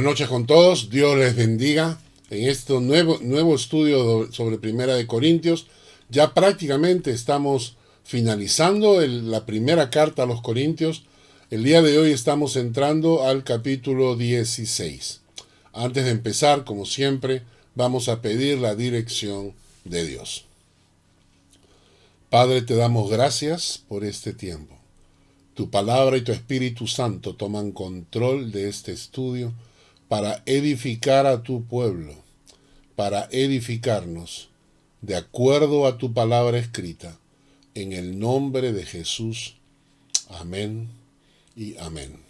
noches con todos, Dios les bendiga en este nuevo estudio sobre Primera de Corintios. Ya prácticamente estamos finalizando la primera carta a los Corintios. El día de hoy estamos entrando al capítulo 16. Antes de empezar, como siempre, vamos a pedir la dirección de Dios. Padre, te damos gracias por este tiempo. Tu palabra y tu Espíritu Santo toman control de este estudio para edificar a tu pueblo, para edificarnos de acuerdo a tu palabra escrita, en el nombre de Jesús. Amén y amén.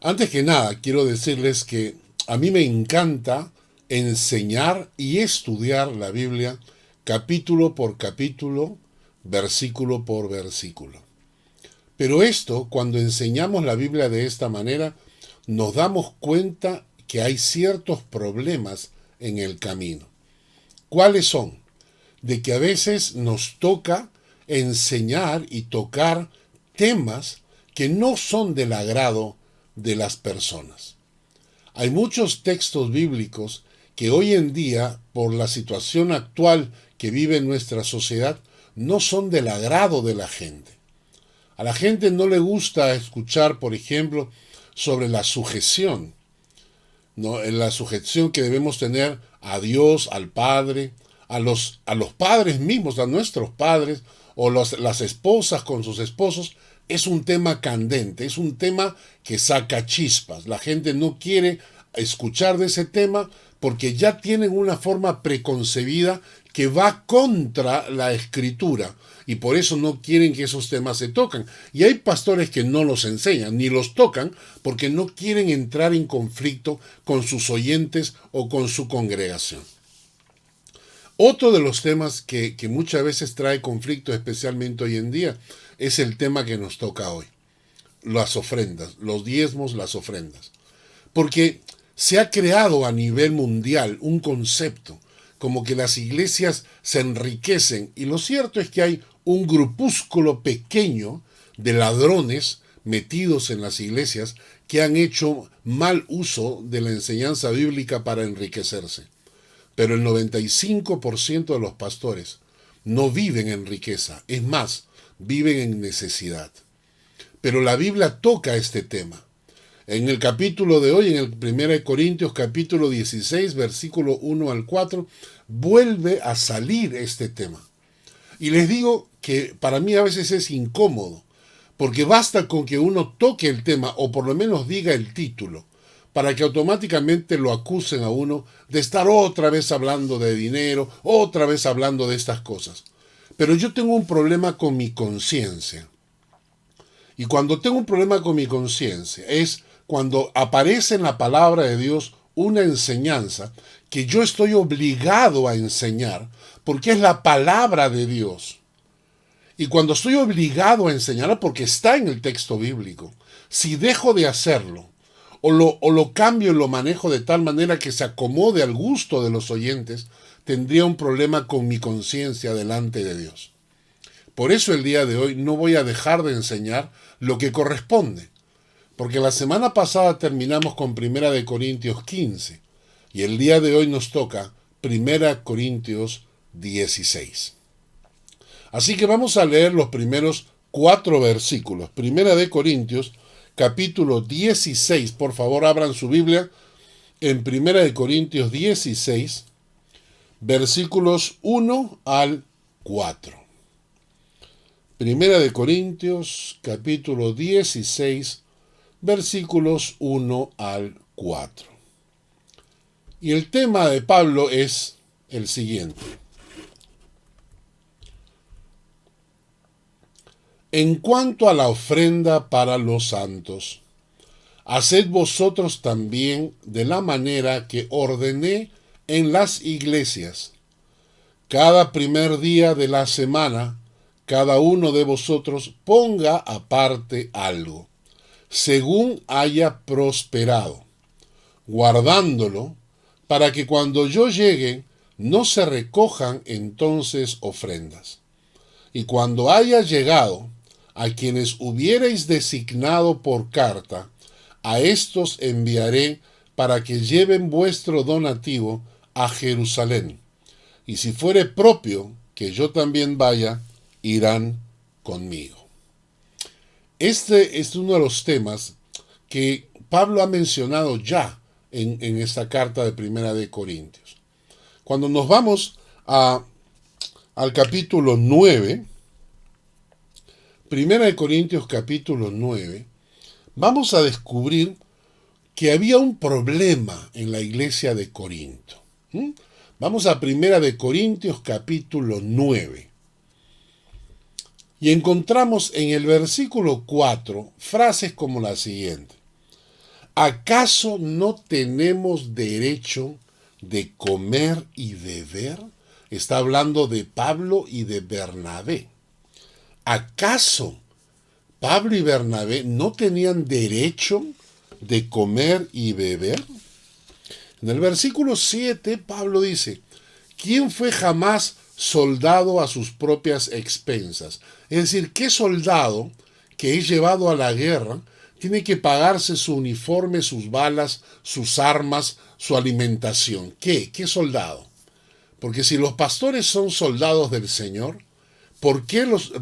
Antes que nada, quiero decirles que a mí me encanta enseñar y estudiar la Biblia capítulo por capítulo, versículo por versículo. Pero esto, cuando enseñamos la Biblia de esta manera, nos damos cuenta que hay ciertos problemas en el camino. ¿Cuáles son? De que a veces nos toca enseñar y tocar temas que no son del agrado de las personas. Hay muchos textos bíblicos que hoy en día, por la situación actual que vive nuestra sociedad, no son del agrado de la gente. A la gente no le gusta escuchar, por ejemplo, sobre la sujeción, ¿no? En la sujeción que debemos tener a Dios, al Padre, a los padres mismos, a nuestros padres, o las esposas con sus esposos. Es un tema candente, es un tema que saca chispas. La gente no quiere escuchar de ese tema porque ya tienen una forma preconcebida que va contra la Escritura, y por eso no quieren que esos temas se tocan. Y hay pastores que no los enseñan, ni los tocan, porque no quieren entrar en conflicto con sus oyentes o con su congregación. Otro de los temas que muchas veces trae conflicto, especialmente hoy en día, es el tema que nos toca hoy. Las ofrendas, los diezmos, las ofrendas. Porque se ha creado a nivel mundial un concepto como que las iglesias se enriquecen, y lo cierto es que hay un grupúsculo pequeño de ladrones metidos en las iglesias que han hecho mal uso de la enseñanza bíblica para enriquecerse. Pero el 95% de los pastores no viven en riqueza, es más, viven en necesidad. Pero la Biblia toca este tema. En el capítulo de hoy, en el 1 Corintios capítulo 16, versículo 1 al 4, vuelve a salir este tema. Y les digo que para mí a veces es incómodo, porque basta con que uno toque el tema, o por lo menos diga el título, para que automáticamente lo acusen a uno de estar otra vez hablando de dinero, otra vez hablando de estas cosas. Pero yo tengo un problema con mi conciencia. Y cuando tengo un problema con mi conciencia es cuando aparece en la palabra de Dios una enseñanza que yo estoy obligado a enseñar, porque es la palabra de Dios. Y cuando estoy obligado a enseñarla, porque está en el texto bíblico, si dejo de hacerlo, o lo cambio y lo manejo de tal manera que se acomode al gusto de los oyentes, tendría un problema con mi conciencia delante de Dios. Por eso el día de hoy no voy a dejar de enseñar lo que corresponde, porque la semana pasada terminamos con 1 Corintios 15, y el día de hoy nos toca 1 Corintios 16. Así que vamos a leer los primeros 4 versículos. 1 Corintios, capítulo 16. Por favor, abran su Biblia en 1 Corintios 16, versículos 1 al 4. 1 Corintios, capítulo 16, versículos 1 al 4. Y el tema de Pablo es el siguiente. En cuanto a la ofrenda para los santos, haced vosotros también de la manera que ordené en las iglesias. Cada primer día de la semana, cada uno de vosotros ponga aparte algo, según haya prosperado, guardándolo, para que cuando yo llegue no se recojan entonces ofrendas. Y cuando haya llegado, a quienes hubierais designado por carta, a estos enviaré para que lleven vuestro donativo a Jerusalén. Y si fuere propio que yo también vaya, irán conmigo. Este es uno de los temas que Pablo ha mencionado ya en esta carta de Primera de Corintios. Cuando nos vamos al capítulo 9, Primera de Corintios capítulo 9, vamos a descubrir que había un problema en la iglesia de Corinto. Vamos a Primera de Corintios capítulo 9. Y encontramos en el versículo 4 frases como la siguiente. ¿Acaso no tenemos derecho de comer y beber? Está hablando de Pablo y de Bernabé. ¿Acaso Pablo y Bernabé no tenían derecho de comer y beber? En el versículo 7, Pablo dice, ¿quién fue jamás soldado a sus propias expensas? Es decir, ¿qué soldado que es llevado a la guerra tiene que pagarse su uniforme, sus balas, sus armas, su alimentación? ¿Qué soldado? Porque si los pastores son soldados del Señor, ¿por qué los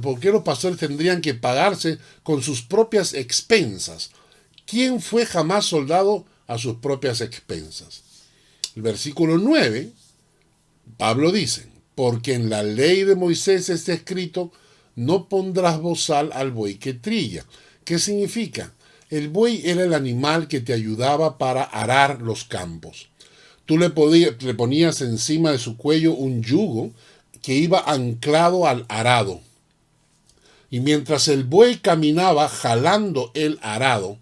pastores tendrían que pagarse con sus propias expensas? ¿Quién fue jamás soldado a sus propias expensas? El versículo 9, Pablo dice, porque en la ley de Moisés está escrito, no pondrás bozal al buey que trilla. ¿Qué significa? El buey era el animal que te ayudaba para arar los campos. Tú le ponías encima de su cuello un yugo que iba anclado al arado. Y mientras el buey caminaba jalando el arado,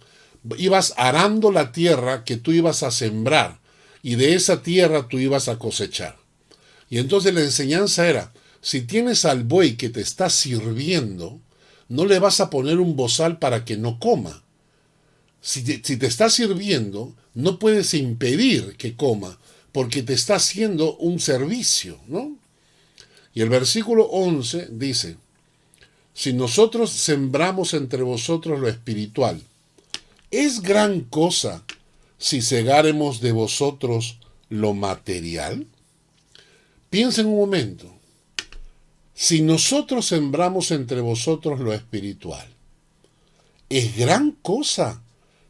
ibas arando la tierra que tú ibas a sembrar, y de esa tierra tú ibas a cosechar. Y entonces la enseñanza era, si tienes al buey que te está sirviendo, no le vas a poner un bozal para que no coma. Si te está sirviendo, no puedes impedir que coma, porque te está haciendo un servicio, ¿no? Y el versículo 11 dice, si nosotros sembramos entre vosotros lo espiritual, ¿es gran cosa si segáremos de vosotros lo material? Piensa en un momento. Si nosotros sembramos entre vosotros lo espiritual, ¿es gran cosa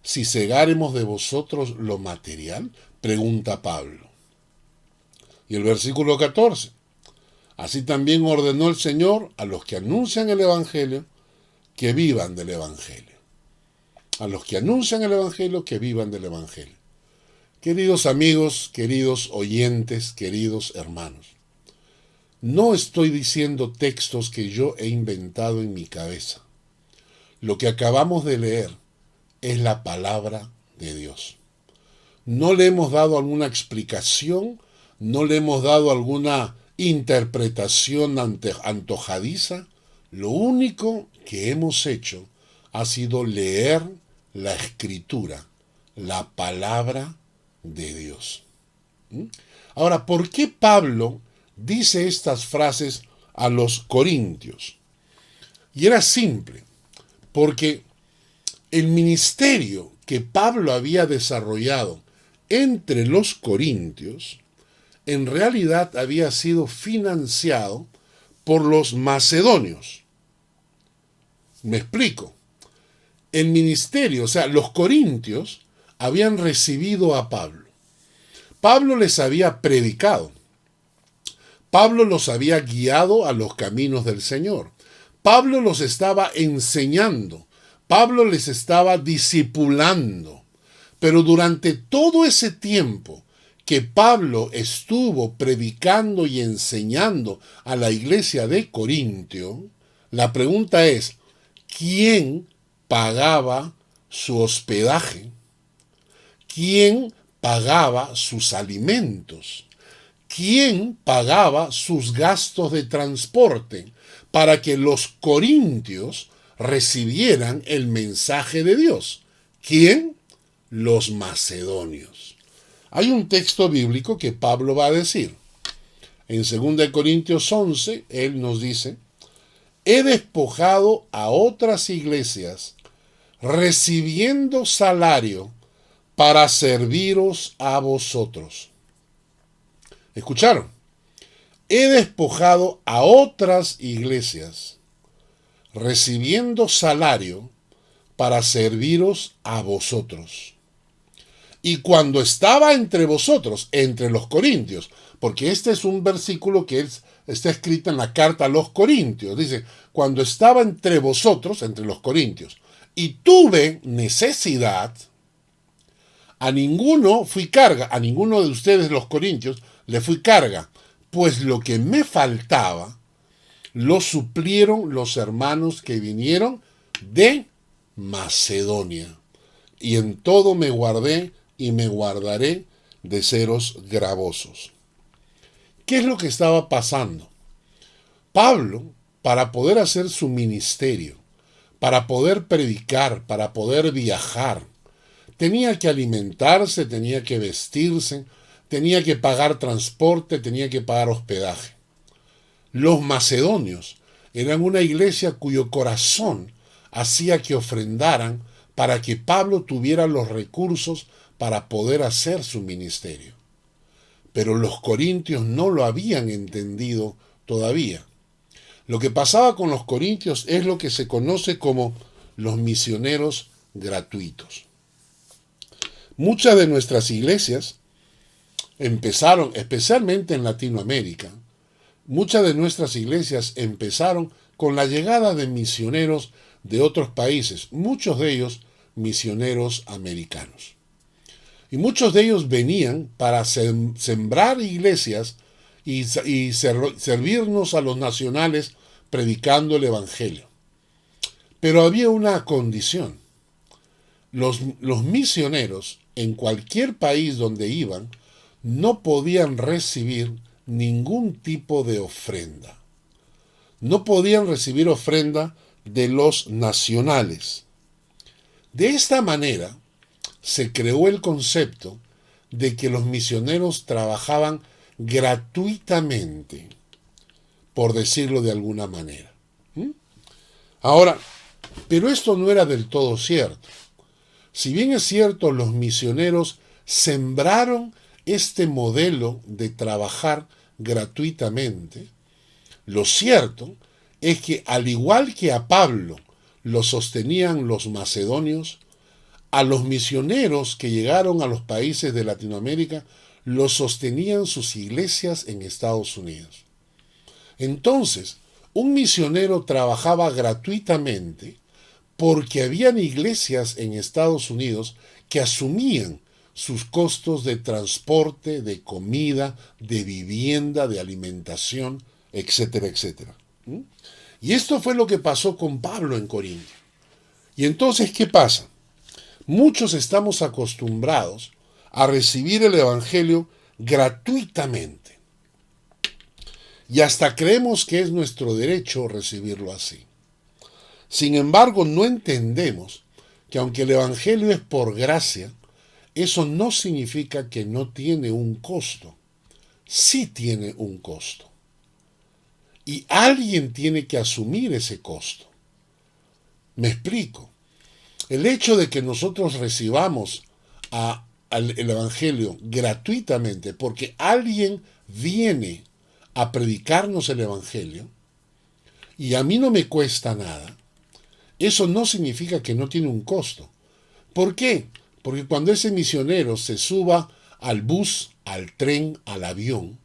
si segáremos de vosotros lo material? Pregunta Pablo. Y el versículo 14. Así también ordenó el Señor a los que anuncian el Evangelio que vivan del Evangelio. A los que anuncian el Evangelio que vivan del Evangelio. Queridos amigos, queridos oyentes, queridos hermanos, no estoy diciendo textos que yo he inventado en mi cabeza. Lo que acabamos de leer es la palabra de Dios. No le hemos dado alguna explicación, no le hemos dado alguna interpretación antojadiza. Lo único que hemos hecho ha sido leer la Escritura, la palabra de Dios. Ahora, ¿por qué Pablo dice estas frases a los corintios? Y era simple, porque el ministerio que Pablo había desarrollado entre los corintios, en realidad había sido financiado por los macedonios. Me explico. El ministerio, o sea, los corintios habían recibido a Pablo. Pablo les había predicado. Pablo los había guiado a los caminos del Señor. Pablo los estaba enseñando. Pablo les estaba discipulando. Pero durante todo ese tiempo que Pablo estuvo predicando y enseñando a la iglesia de Corintio, la pregunta es, ¿quién pagaba su hospedaje? ¿Quién pagaba sus alimentos? ¿Quién pagaba sus gastos de transporte para que los corintios recibieran el mensaje de Dios? ¿Quién? Los macedonios. Hay un texto bíblico que Pablo va a decir. En 2 Corintios 11, él nos dice, he despojado a otras iglesias recibiendo salario para serviros a vosotros. ¿Escucharon? He despojado a otras iglesias, recibiendo salario para serviros a vosotros. Y cuando estaba entre vosotros, entre los corintios, porque este es un versículo que está escrito en la carta a los corintios, dice, cuando estaba entre vosotros, entre los corintios, y tuve necesidad, a ninguno fui carga, a ninguno de ustedes los corintios le fui carga, pues lo que me faltaba lo suplieron los hermanos que vinieron de Macedonia. Y en todo me guardé y me guardaré de seros gravosos. ¿Qué es lo que estaba pasando? Pablo, para poder hacer su ministerio, para poder predicar, para poder viajar, tenía que alimentarse, tenía que vestirse, tenía que pagar transporte, tenía que pagar hospedaje. Los macedonios eran una iglesia cuyo corazón hacía que ofrendaran para que Pablo tuviera los recursos para poder hacer su ministerio. Pero los corintios no lo habían entendido todavía. Lo que pasaba con los corintios es lo que se conoce como los misioneros gratuitos. Muchas de nuestras iglesias empezaron, especialmente en Latinoamérica, muchas de nuestras iglesias empezaron con la llegada de misioneros de otros países, muchos de ellos misioneros americanos. Y muchos de ellos venían para sembrar iglesias y servirnos a los nacionales predicando el Evangelio. Pero había una condición. Los misioneros en cualquier país donde iban no podían recibir ningún tipo de ofrenda. No podían recibir ofrenda de los nacionales. De esta manera se creó el concepto de que los misioneros trabajaban gratuitamente, por decirlo de alguna manera. Ahora, pero esto no era del todo cierto. Si bien es cierto, los misioneros sembraron este modelo de trabajar gratuitamente, lo cierto es que al igual que a Pablo lo sostenían los macedonios, a los misioneros que llegaron a los países de Latinoamérica los sostenían sus iglesias en Estados Unidos. Entonces, un misionero trabajaba gratuitamente porque habían iglesias en Estados Unidos que asumían sus costos de transporte, de comida, de vivienda, de alimentación, etcétera, etcétera. Y esto fue lo que pasó con Pablo en Corinto. Y entonces, ¿qué pasa? Muchos estamos acostumbrados a recibir el Evangelio gratuitamente. Y hasta creemos que es nuestro derecho recibirlo así. Sin embargo, no entendemos que aunque el Evangelio es por gracia, eso no significa que no tiene un costo. Sí tiene un costo. Y alguien tiene que asumir ese costo. Me explico. El hecho de que nosotros recibamos el Evangelio gratuitamente, porque alguien viene a predicarnos el Evangelio, y a mí no me cuesta nada, eso no significa que no tiene un costo. ¿Por qué? Porque cuando ese misionero se suba al bus, al tren, al avión,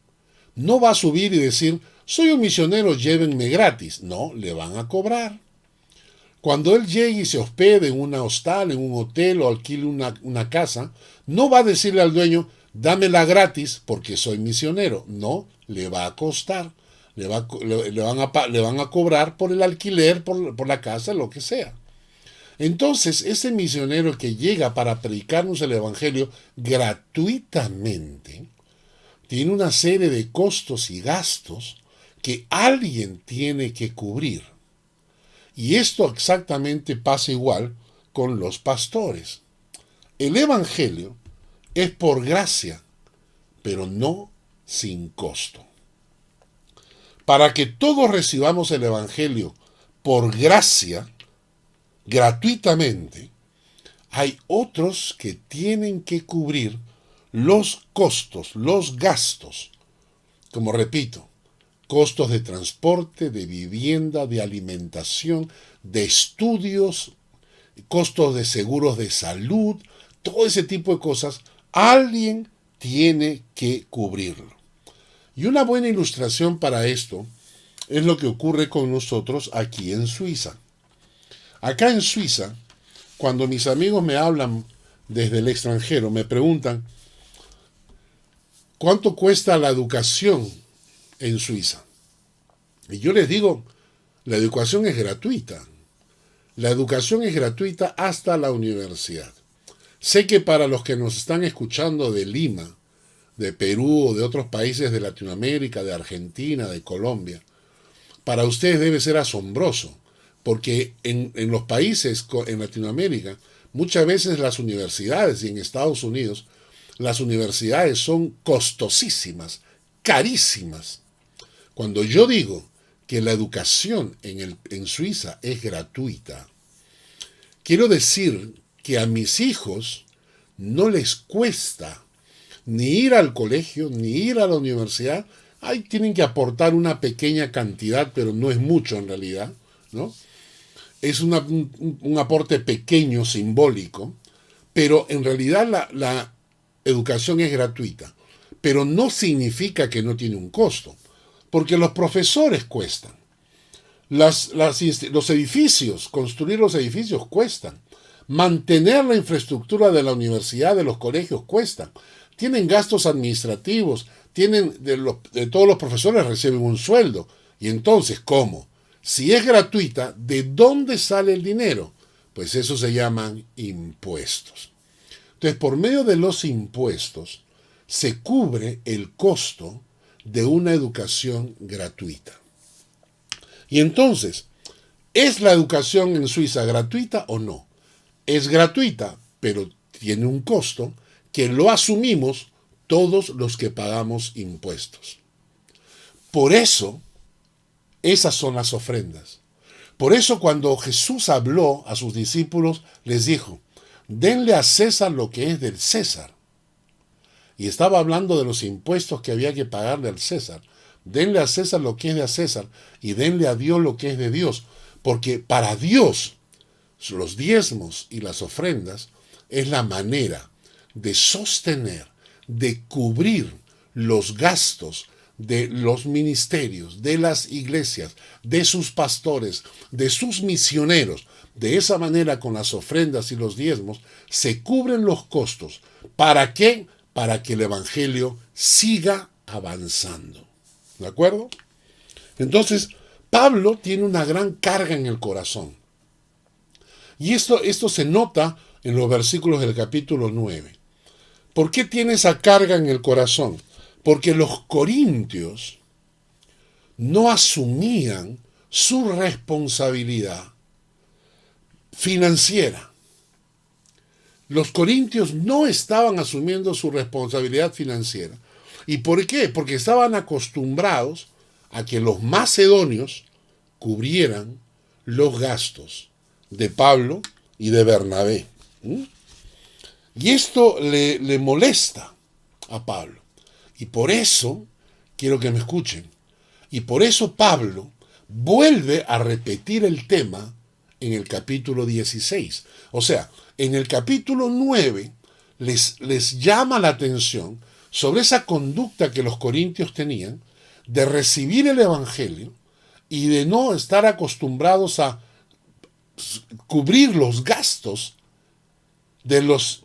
no va a subir y decir, soy un misionero, llévenme gratis. No, le van a cobrar. Cuando él llegue y se hospede en una hostal, en un hotel o alquile una casa, no va a decirle al dueño, dámela gratis porque soy misionero. No, le va a costar. Le van a cobrar por el alquiler, por la casa, lo que sea. Entonces, ese misionero que llega para predicarnos el Evangelio gratuitamente, tiene una serie de costos y gastos que alguien tiene que cubrir. Y esto exactamente pasa igual con los pastores. El Evangelio es por gracia, pero no sin costo. Para que todos recibamos el Evangelio por gracia, gratuitamente, hay otros que tienen que cubrir los costos, los gastos, como repito, costos de transporte, de vivienda, de alimentación, de estudios, costos de seguros de salud, todo ese tipo de cosas, alguien tiene que cubrirlo. Y una buena ilustración para esto es lo que ocurre con nosotros aquí en Suiza. Acá en Suiza, cuando mis amigos me hablan desde el extranjero, me preguntan, ¿cuánto cuesta la educación en Suiza? Y yo les digo, la educación es gratuita. La educación es gratuita hasta la universidad. Sé que para los que nos están escuchando de Lima, de Perú o de otros países de Latinoamérica, de Argentina, de Colombia, para ustedes debe ser asombroso, porque en los países en Latinoamérica, muchas veces las universidades y en Estados Unidos, las universidades son costosísimas, carísimas. Cuando yo digo que la educación en Suiza es gratuita, quiero decir que a mis hijos no les cuesta ni ir al colegio, ni ir a la universidad. Ahí tienen que aportar una pequeña cantidad, pero no es mucho en realidad, ¿no? Es un aporte pequeño, simbólico, pero en realidad la educación es gratuita. Pero no significa que no tiene un costo, porque los profesores cuestan. Los edificios, construir los edificios cuestan. Mantener la infraestructura de la universidad, de los colegios, cuesta. Tienen gastos administrativos, de todos los profesores reciben un sueldo. Y entonces, ¿cómo? Si es gratuita, ¿de dónde sale el dinero? Pues eso se llaman impuestos. Entonces, por medio de los impuestos, se cubre el costo de una educación gratuita. Y entonces, ¿es la educación en Suiza gratuita o no? Es gratuita, pero tiene un costo que lo asumimos todos los que pagamos impuestos. Por eso, esas son las ofrendas. Por eso cuando Jesús habló a sus discípulos, les dijo, denle a César lo que es del César. Y estaba hablando de los impuestos que había que pagarle al César. Denle a César lo que es de César y denle a Dios lo que es de Dios. Porque para Dios, los diezmos y las ofrendas es la manera de sostener, de cubrir los gastos de los ministerios, de las iglesias, de sus pastores, de sus misioneros. De esa manera, con las ofrendas y los diezmos, se cubren los costos. ¿Para qué? Para que el evangelio siga avanzando. ¿De acuerdo? Entonces, Pablo tiene una gran carga en el corazón. Y esto se nota en los versículos del capítulo 9. ¿Por qué tiene esa carga en el corazón? Porque los corintios no asumían su responsabilidad financiera. Los corintios no estaban asumiendo su responsabilidad financiera. ¿Y por qué? Porque estaban acostumbrados a que los macedonios cubrieran los gastos de Pablo y de Bernabé. Y esto le molesta a Pablo. Y por eso, quiero que me escuchen, y por eso Pablo vuelve a repetir el tema en el capítulo 16. O sea, en el capítulo 9 les llama la atención sobre esa conducta que los corintios tenían de recibir el evangelio y de no estar acostumbrados a cubrir los gastos de los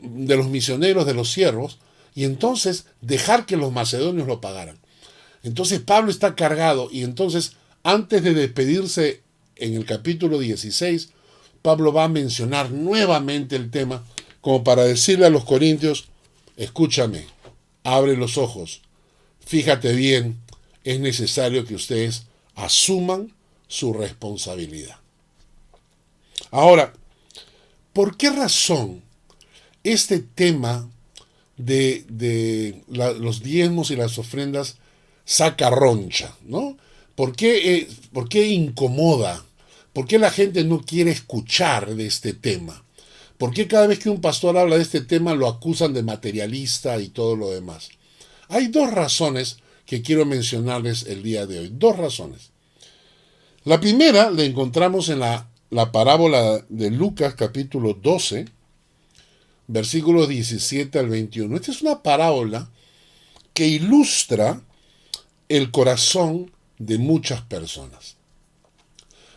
misioneros, de los siervos, y entonces dejar que los macedonios lo pagaran. Entonces Pablo está cargado, y entonces antes de despedirse en el capítulo 16, Pablo va a mencionar nuevamente el tema como para decirle a los corintios, escúchame, abre los ojos, fíjate bien, es necesario que ustedes asuman su responsabilidad. Ahora, ¿por qué razón este tema de los diezmos y las ofrendas saca roncha, ¿no? ¿Por qué incomoda? ¿Por qué la gente no quiere escuchar de este tema? ¿Por qué cada vez que un pastor habla de este tema lo acusan de materialista y todo lo demás? Hay dos razones que quiero mencionarles el día de hoy. Dos razones. La primera la encontramos en la parábola de Lucas capítulo 12, versículos 17 al 21. Esta es una parábola que ilustra el corazón de muchas personas.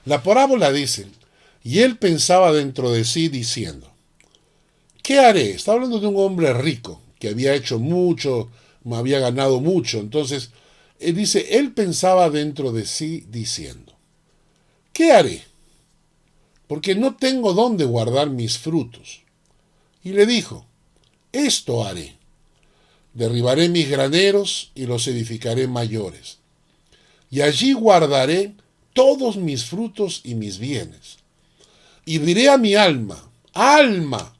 La parábola dice, y él pensaba dentro de sí diciendo, ¿qué haré? Está hablando de un hombre rico que había hecho mucho, había ganado mucho. Entonces, él dice, él pensaba dentro de sí diciendo, ¿qué haré? Porque no tengo dónde guardar mis frutos. Y le dijo, esto haré. Derribaré mis graneros y los edificaré mayores. Y allí guardaré todos mis frutos y mis bienes. Y diré a mi alma, alma,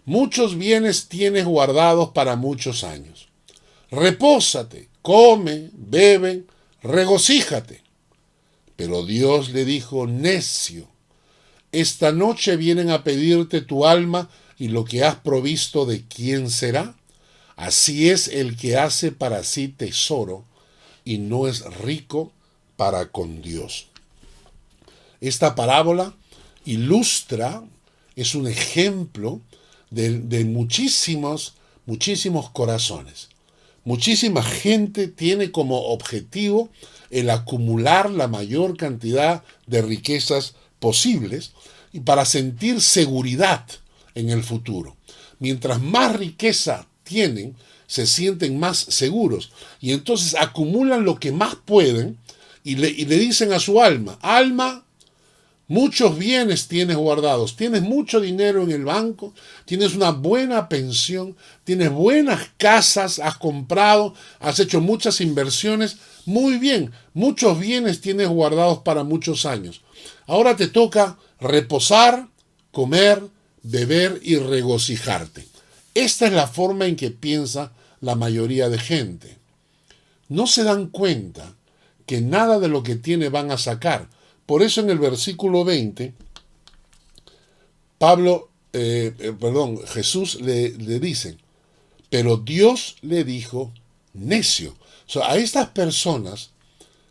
muchos bienes tienes guardados para muchos años. Repósate, come, bebe, regocíjate. Pero Dios le dijo, necio, esta noche vienen a pedirte tu alma y lo que has provisto de quién será. Así es el que hace para sí tesoro y no es rico para con Dios. Esta parábola ilustra, es un ejemplo de muchísimos corazones. Muchísima gente tiene como objetivo el acumular la mayor cantidad de riquezas posibles y para sentir seguridad en el futuro. Mientras más riqueza tienen, se sienten más seguros y entonces acumulan lo que más pueden y le dicen a su alma, alma, muchos bienes tienes guardados, tienes mucho dinero en el banco, tienes una buena pensión, tienes buenas casas, has comprado, has hecho muchas inversiones, muy bien, muchos bienes tienes guardados para muchos años. Ahora te toca reposar, comer, beber y regocijarte. Esta es la forma en que piensa la mayoría de gente. No se dan cuenta que nada de lo que tiene van a sacar. Por eso en el versículo 20, Jesús le dice, pero Dios le dijo necio. O sea, a estas personas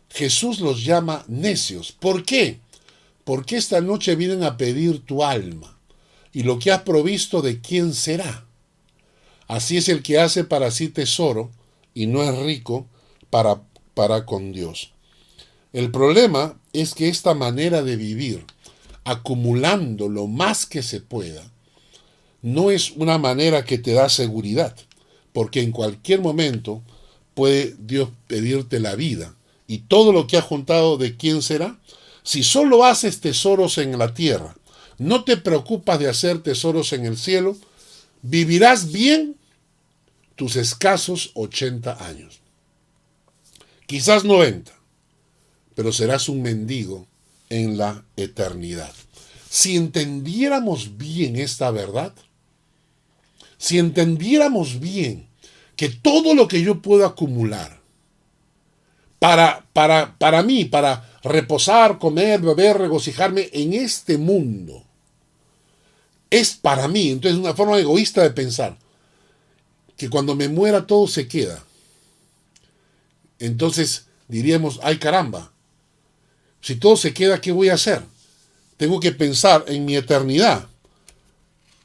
Jesús los llama necios. ¿Por qué? Porque esta noche vienen a pedir tu alma y lo que has provisto de quién será. Así es el que hace para sí tesoro y no es rico para con Dios. El problema es que esta manera de vivir, acumulando lo más que se pueda, no es una manera que te da seguridad, porque en cualquier momento puede Dios pedirte la vida. Y todo lo que has juntado, ¿de quién será? Si solo haces tesoros en la tierra, no te preocupas de hacer tesoros en el cielo, vivirás bien tus escasos 80 años. Quizás 90. Pero serás un mendigo en la eternidad. Si entendiéramos bien esta verdad, si entendiéramos bien que todo lo que yo puedo acumular para mí, para reposar, comer, beber, regocijarme en este mundo, es para mí, entonces es una forma egoísta de pensar, que cuando me muera todo se queda. Entonces diríamos, ay caramba, si todo se queda, ¿qué voy a hacer? Tengo que pensar en mi eternidad.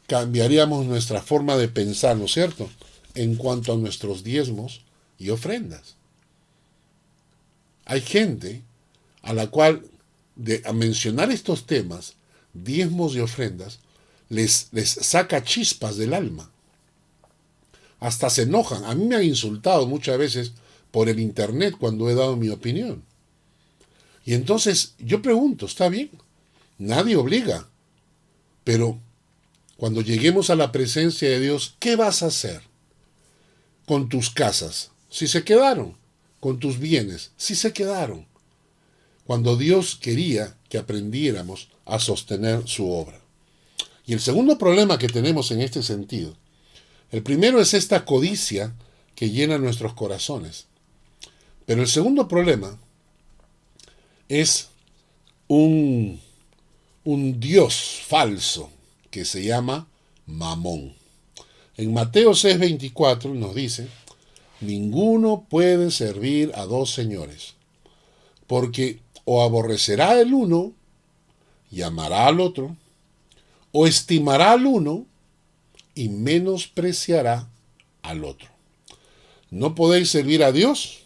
Cambiaríamos nuestra forma de pensar, ¿no es cierto?, en cuanto a nuestros diezmos y ofrendas. Hay gente a la cual, a mencionar estos temas, diezmos y ofrendas, les saca chispas del alma. Hasta se enojan. A mí me han insultado muchas veces por el internet cuando he dado mi opinión. Y entonces yo pregunto, ¿está bien? Nadie obliga. Pero cuando lleguemos a la presencia de Dios, ¿qué vas a hacer con tus casas? Si se quedaron. Con tus bienes, si se quedaron. Cuando Dios quería que aprendiéramos a sostener su obra. Y el segundo problema que tenemos en este sentido, el primero es esta codicia que llena nuestros corazones. Pero el segundo problema es un un dios falso que se llama Mamón. En Mateo 6:24 nos dice, ninguno puede servir a dos señores, porque o aborrecerá el uno y amará al otro, o estimará al uno y menospreciará al otro. No podéis servir a Dios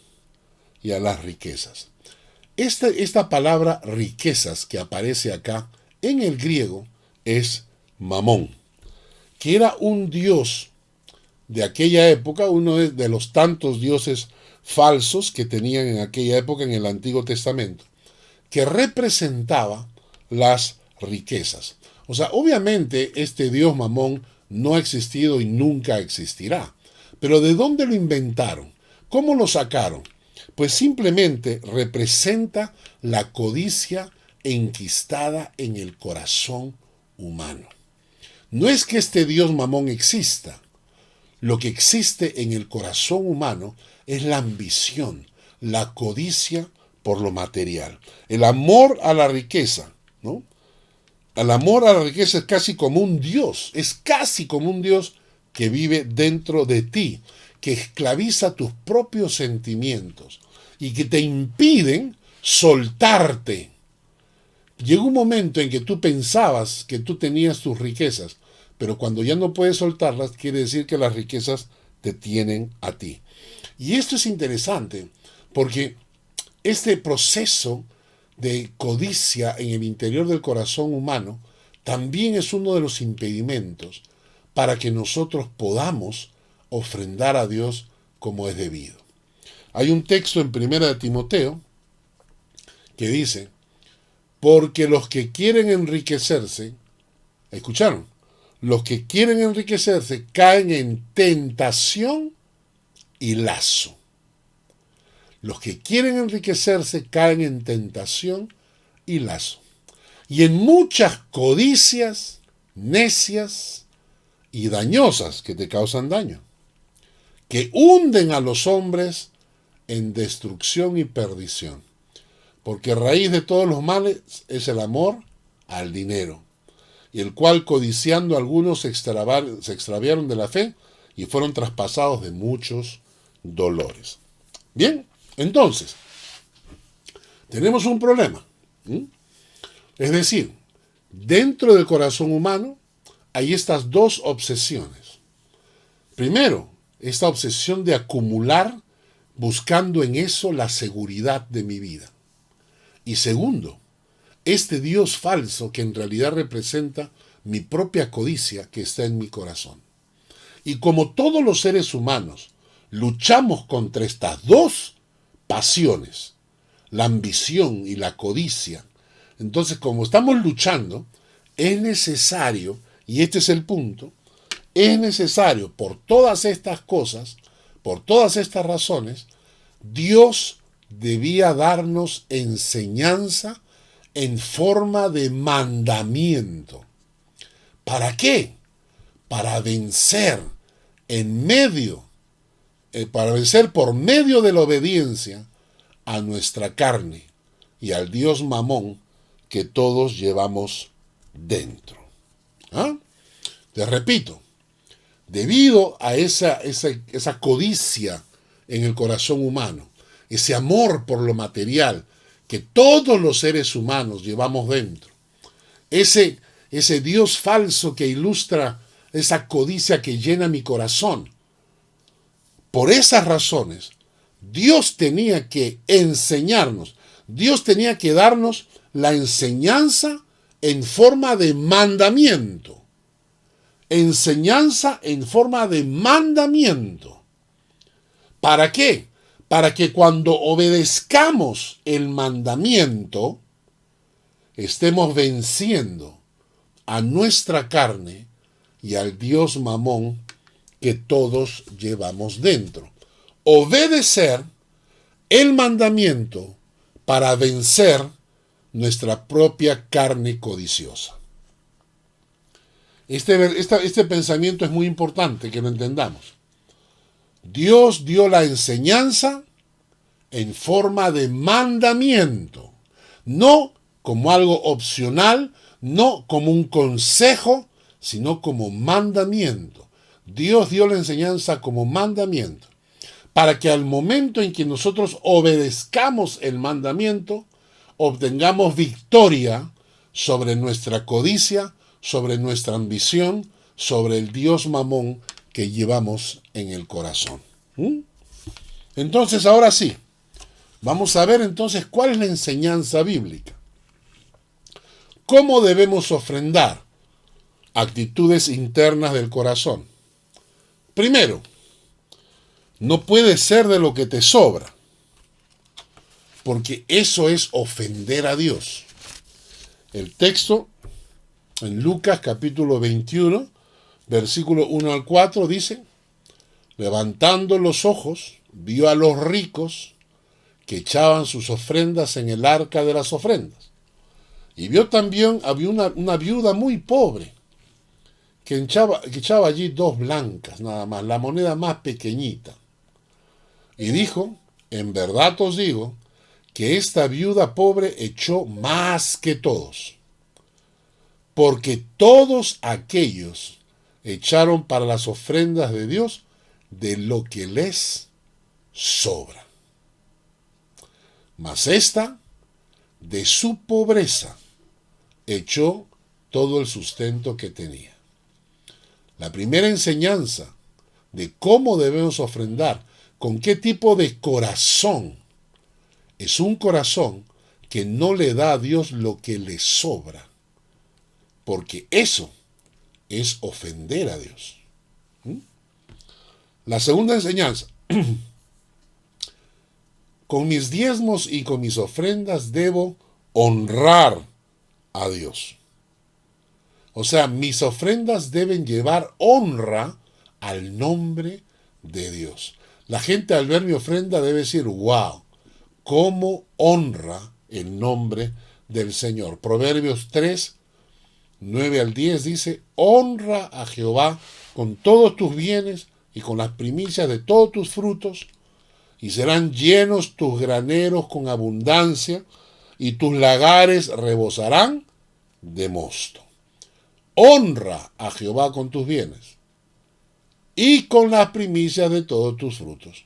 y a las riquezas. Esta palabra riquezas que aparece acá en el griego es mamón, que era un dios de aquella época, uno de los tantos dioses falsos que tenían en aquella época en el Antiguo Testamento, que representaba las riquezas. O sea, obviamente este dios mamón no ha existido y nunca existirá. Pero ¿de dónde lo inventaron? ¿Cómo lo sacaron? Pues simplemente representa la codicia enquistada en el corazón humano. No es que este dios mamón exista. Lo que existe en el corazón humano es la ambición, la codicia por lo material, el amor a la riqueza, ¿no? El amor a la riqueza es casi como un dios, es casi como un dios que vive dentro de ti, que esclaviza tus propios sentimientos y que te impiden soltarte. Llegó un momento en que tú pensabas que tú tenías tus riquezas, pero cuando ya no puedes soltarlas, quiere decir que las riquezas te tienen a ti. Y esto es interesante, porque este proceso de codicia en el interior del corazón humano también es uno de los impedimentos para que nosotros podamos ofrendar a Dios como es debido. Hay un texto en 1 Timoteo que dice, porque los que quieren enriquecerse, ¿escucharon? Los que quieren enriquecerse caen en tentación y lazo. Los que quieren enriquecerse caen en tentación y lazo. Y en muchas codicias necias y dañosas que te causan daño, que hunden a los hombres en destrucción y perdición. Porque raíz de todos los males es el amor al dinero, y el cual codiciando algunos se extraviaron de la fe y fueron traspasados de muchos dolores. Bien, entonces, tenemos un problema. Es decir, dentro del corazón humano hay estas dos obsesiones. Primero, esta obsesión de acumular, buscando en eso la seguridad de mi vida. Y segundo, este Dios falso que en realidad representa mi propia codicia que está en mi corazón. Y como todos los seres humanos luchamos contra estas dos pasiones, la ambición y la codicia, entonces como estamos luchando, es necesario, y este es el punto, es necesario por todas estas cosas, por todas estas razones, Dios debía darnos enseñanza en forma de mandamiento. ¿Para qué? Para vencer para vencer por medio de la obediencia a nuestra carne y al Dios Mamón que todos llevamos dentro. ¿Ah? Te repito, debido a esa codicia en el corazón humano, ese amor por lo material que todos los seres humanos llevamos dentro, ese Dios falso que ilustra esa codicia que llena mi corazón, por esas razones, Dios tenía que enseñarnos, Dios tenía que darnos la enseñanza en forma de mandamiento. Enseñanza en forma de mandamiento. ¿Para qué? Para que cuando obedezcamos el mandamiento, estemos venciendo a nuestra carne y al Dios Mamón que todos llevamos dentro. Obedecer el mandamiento para vencer nuestra propia carne codiciosa. Este pensamiento es muy importante que lo entendamos. Dios dio la enseñanza en forma de mandamiento, no como algo opcional, no como un consejo, sino como mandamiento. Dios dio la enseñanza como mandamiento, para que al momento en que nosotros obedezcamos el mandamiento, obtengamos victoria sobre nuestra codicia, sobre nuestra ambición, sobre el Dios Mamón que llevamos en el corazón. Entonces, ahora sí, vamos a ver entonces cuál es la enseñanza bíblica. ¿Cómo debemos ofrendar? Actitudes internas del corazón. Primero, no puede ser de lo que te sobra, porque eso es ofender a Dios. El texto en Lucas capítulo 21, versículo 1 al 4 dice: levantando los ojos, vio a los ricos que echaban sus ofrendas en el arca de las ofrendas. Y vio también, había una viuda muy pobre, que echaba allí 2 blancas, nada más, la moneda más pequeñita. Y dijo: en verdad os digo, que esta viuda pobre echó más que todos, porque todos aquellos echaron para las ofrendas de Dios de lo que les sobra. Mas esta, de su pobreza, echó todo el sustento que tenía. La primera enseñanza de cómo debemos ofrendar, con qué tipo de corazón, es un corazón que no le da a Dios lo que le sobra, porque eso es ofender a Dios. La segunda enseñanza: con mis diezmos y con mis ofrendas debo honrar a Dios. O sea, mis ofrendas deben llevar honra al nombre de Dios. La gente al ver mi ofrenda debe decir: wow, cómo honra el nombre del Señor. Proverbios 3, 9 al 10 dice: honra a Jehová con todos tus bienes y con las primicias de todos tus frutos, y serán llenos tus graneros con abundancia, y tus lagares rebosarán de mosto. Honra a Jehová con tus bienes y con las primicias de todos tus frutos,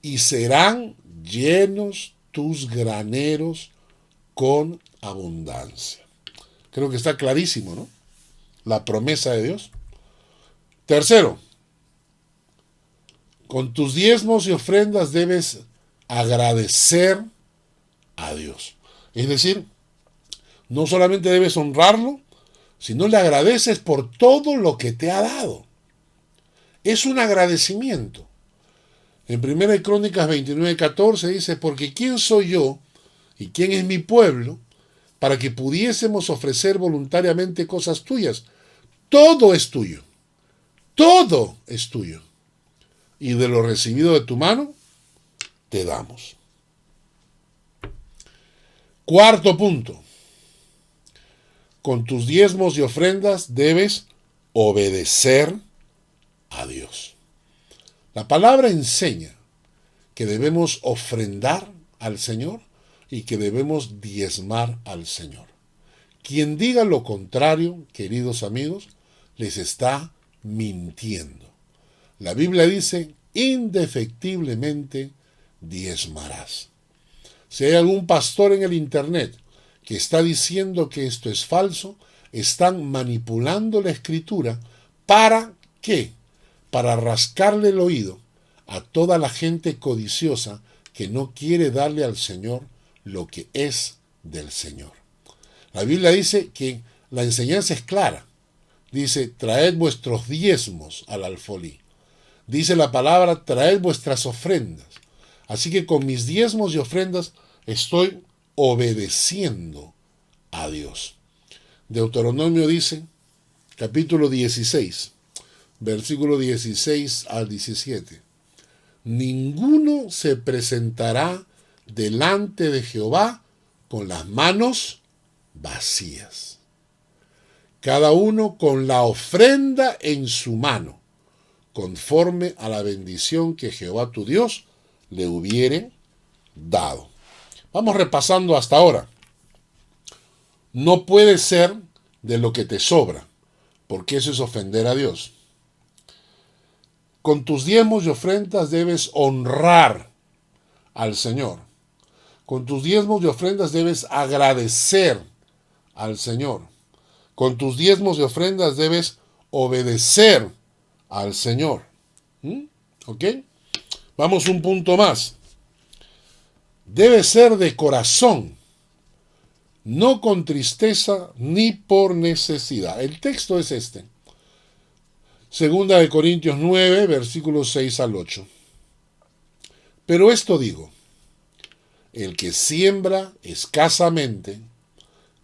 y serán llenos tus graneros con abundancia. Creo que está clarísimo, ¿no? La promesa de Dios. Tercero, con tus diezmos y ofrendas debes agradecer a Dios. Es decir, no solamente debes honrarlo, sino le agradeces por todo lo que te ha dado. Es un agradecimiento. En 1 Crónicas 29:14 dice: porque ¿quién soy yo y quién es mi pueblo para que pudiésemos ofrecer voluntariamente cosas tuyas? Todo es tuyo. Todo es tuyo. Y de lo recibido de tu mano, te damos. Cuarto punto: con tus diezmos y ofrendas debes obedecer a Dios. La palabra enseña que debemos ofrendar al Señor y que debemos diezmar al Señor. Quien diga lo contrario, queridos amigos, les está mintiendo. La Biblia dice: indefectiblemente diezmarás. Si hay algún pastor en el internet que está diciendo que esto es falso, están manipulando la escritura. ¿Para qué? Para rascarle el oído a toda la gente codiciosa que no quiere darle al Señor lo que es del Señor. La Biblia dice que la enseñanza es clara. Dice: traed vuestros diezmos al alfolí. Dice la palabra: traed vuestras ofrendas. Así que con mis diezmos y ofrendas estoy obedeciendo a Dios. Deuteronomio dice, capítulo 16, versículo 16 al 17: ninguno se presentará delante de Jehová con las manos vacías. Cada uno con la ofrenda en su mano, conforme a la bendición que Jehová tu Dios le hubiere dado. Vamos repasando hasta ahora. No puede ser de lo que te sobra, porque eso es ofender a Dios. Con tus diezmos y ofrendas debes honrar al Señor. Con tus diezmos y ofrendas debes agradecer al Señor. Con tus diezmos y ofrendas debes obedecer al Señor. ¿Ok? Vamos un punto más. Debe ser de corazón, no con tristeza ni por necesidad. El texto es este. Segunda de Corintios 9, versículos 6 al 8. Pero esto digo, el que siembra escasamente,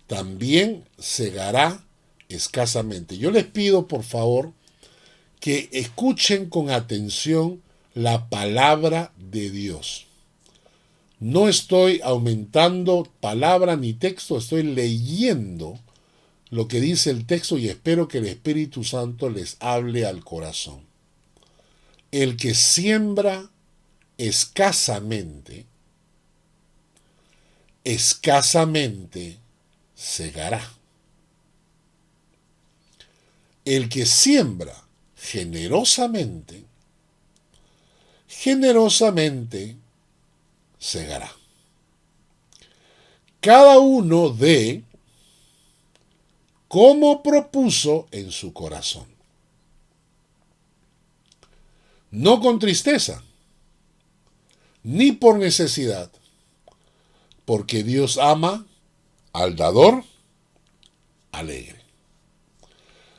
también segará escasamente. Yo les pido, por favor, que escuchen con atención la palabra de Dios. No estoy aumentando palabra ni texto, estoy leyendo lo que dice el texto y espero que el Espíritu Santo les hable al corazón. El que siembra escasamente, escasamente segará. El que siembra generosamente, generosamente segará. Cada uno dé como propuso en su corazón, no con tristeza, ni por necesidad, porque Dios ama al dador alegre.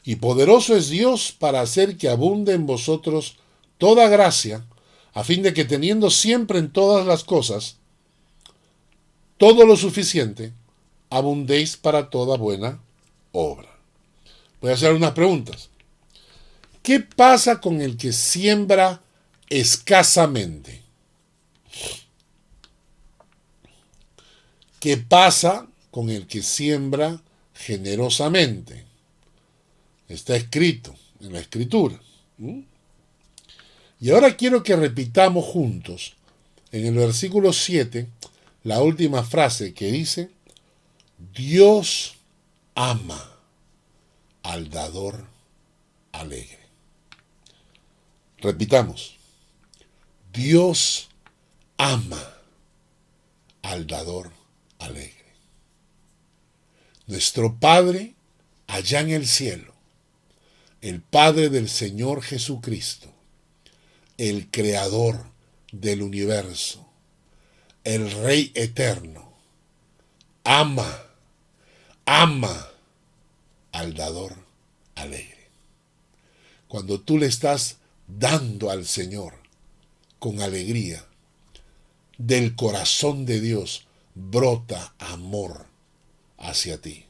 Y poderoso es Dios para hacer que abunde en vosotros toda gracia, a fin de que teniendo siempre en todas las cosas todo lo suficiente, abundéis para toda buena obra. Voy a hacer unas preguntas. ¿Qué pasa con el que siembra escasamente? ¿Qué pasa con el que siembra generosamente? Está escrito en la Escritura. Y ahora quiero que repitamos juntos en el versículo 7 la última frase que dice: Dios ama al dador alegre. Repitamos: Dios ama al dador alegre. Nuestro Padre allá en el cielo, el Padre del Señor Jesucristo, el Creador del universo, el Rey eterno, ama al dador alegre. Cuando tú le estás dando al Señor con alegría, del corazón de Dios brota amor hacia ti.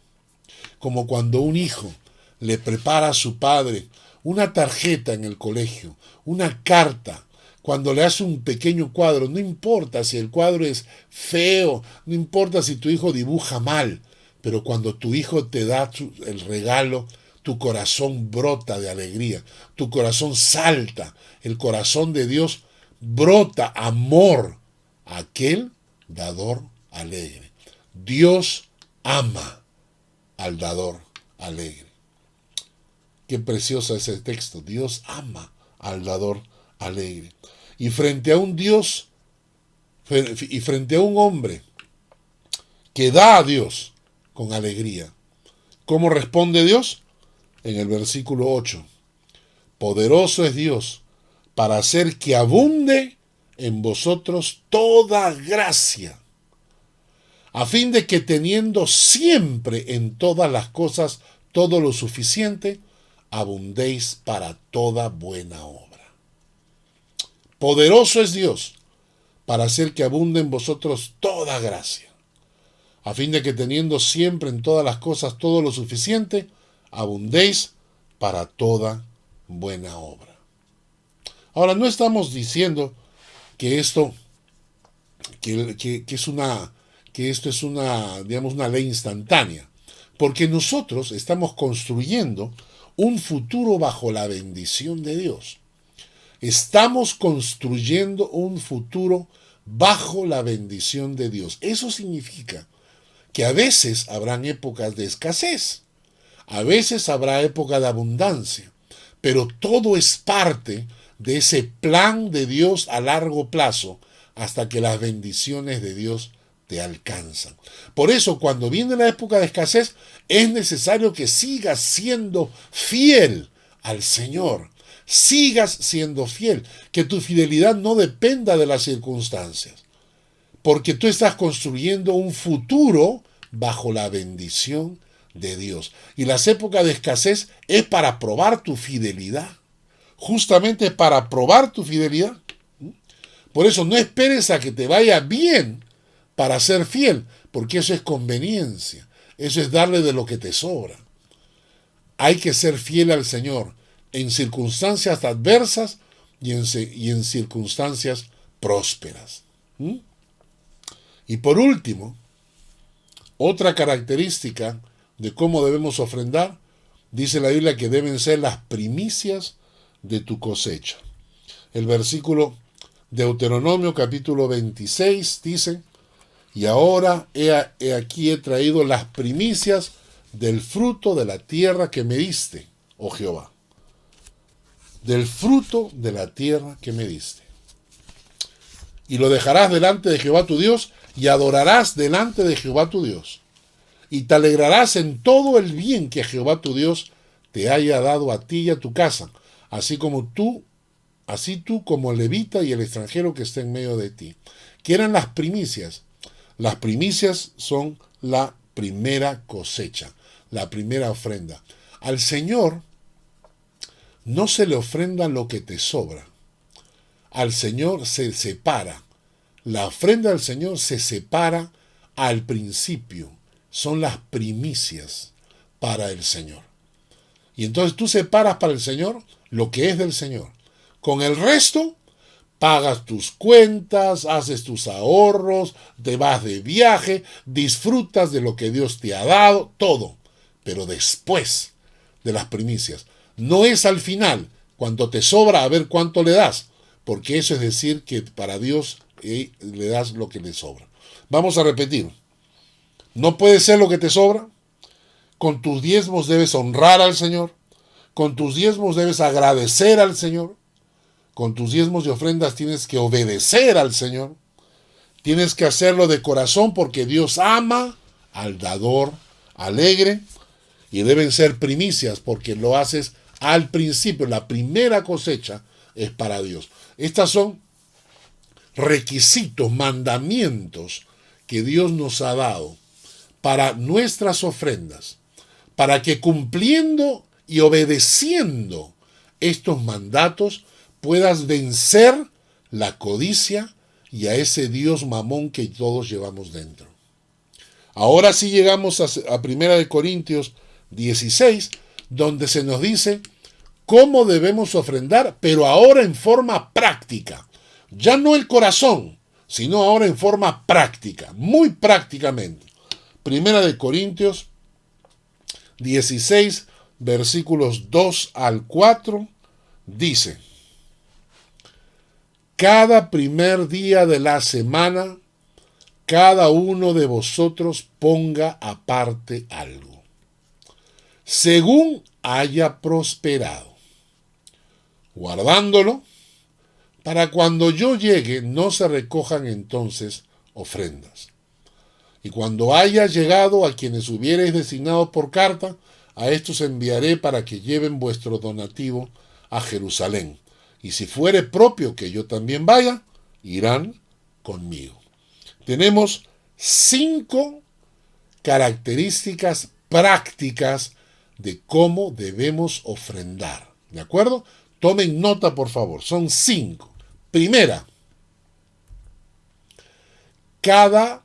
Como cuando un hijo le prepara a su padre una tarjeta en el colegio, una carta, cuando le hace un pequeño cuadro, no importa si el cuadro es feo, no importa si tu hijo dibuja mal, pero cuando tu hijo te da el regalo, tu corazón brota de alegría, tu corazón salta, el corazón de Dios brota amor a aquel dador alegre. Dios ama al dador alegre. Qué precioso es ese texto. Dios ama al dador alegre. Y frente a un Dios, y frente a un hombre que da a Dios con alegría, ¿cómo responde Dios? En el versículo 8. Poderoso es Dios para hacer que abunde en vosotros toda gracia, a fin de que teniendo siempre en todas las cosas todo lo suficiente, abundéis para toda buena obra. Poderoso es Dios para hacer que abunde en vosotros toda gracia, a fin de que teniendo siempre en todas las cosas todo lo suficiente, abundéis para toda buena obra. Ahora, no estamos diciendo que esto, que esto es digamos, una ley instantánea, porque nosotros estamos construyendo un futuro bajo la bendición de Dios. Estamos construyendo un futuro bajo la bendición de Dios. Eso significa que a veces habrán épocas de escasez, a veces habrá época de abundancia, pero todo es parte de ese plan de Dios a largo plazo hasta que las bendiciones de Dios te alcanzan. Por eso, cuando viene la época de escasez, es necesario que sigas siendo fiel al Señor. Sigas siendo fiel, que tu fidelidad no dependa de las circunstancias, porque tú estás construyendo un futuro bajo la bendición de Dios. Y las épocas de escasez es para probar tu fidelidad, justamente para probar tu fidelidad. Por eso no esperes a que te vaya bien para ser fiel, porque eso es conveniencia, eso es darle de lo que te sobra. Hay que ser fiel al Señor en circunstancias adversas y en circunstancias prósperas. Y por último, otra característica de cómo debemos ofrendar, dice la Biblia que deben ser las primicias de tu cosecha. El versículo Deuteronomio capítulo 26 dice: y ahora he aquí he traído las primicias del fruto de la tierra que me diste, oh Jehová. Del fruto de la tierra que me diste. Y lo dejarás delante de Jehová tu Dios, y adorarás delante de Jehová tu Dios. Y te alegrarás en todo el bien que Jehová tu Dios te haya dado a ti y a tu casa, así tú como el levita y el extranjero que esté en medio de ti. ¿Qué eran las primicias? Las primicias son la primera cosecha, la primera ofrenda. Al Señor no se le ofrenda lo que te sobra. Al Señor se separa. La ofrenda al Señor se separa al principio. Son las primicias para el Señor. Y entonces tú separas para el Señor lo que es del Señor. Con el resto, pagas tus cuentas, haces tus ahorros, te vas de viaje, disfrutas de lo que Dios te ha dado, todo. Pero después de las primicias. No es al final, cuando te sobra, a ver cuánto le das, porque eso es decir que para Dios le das lo que le sobra. Vamos a repetir. No puede ser lo que te sobra. Con tus diezmos debes honrar al Señor. Con tus diezmos debes agradecer al Señor. Con tus diezmos y ofrendas tienes que obedecer al Señor. Tienes que hacerlo de corazón porque Dios ama al dador alegre. Y deben ser primicias porque lo haces al principio. La primera cosecha es para Dios. Estas son requisitos, mandamientos que Dios nos ha dado para nuestras ofrendas, para que cumpliendo y obedeciendo estos mandatos puedas vencer la codicia y a ese Dios mamón que todos llevamos dentro. Ahora sí llegamos a 1 Corintios 16, donde se nos dice cómo debemos ofrendar, pero ahora en forma práctica. Ya no el corazón, sino ahora en forma práctica, muy prácticamente. 1 Corintios 16, versículos 2 al 4, dice: cada primer día de la semana, cada uno de vosotros ponga aparte algo, según haya prosperado, guardándolo, para cuando yo llegue no se recojan entonces ofrendas. Y cuando haya llegado a quienes hubiereis designado por carta, a estos enviaré para que lleven vuestro donativo a Jerusalén. Y si fuere propio que yo también vaya, irán conmigo. Tenemos 5 características prácticas de cómo debemos ofrendar. ¿De acuerdo? Tomen nota, por favor. Son 5. Primera, cada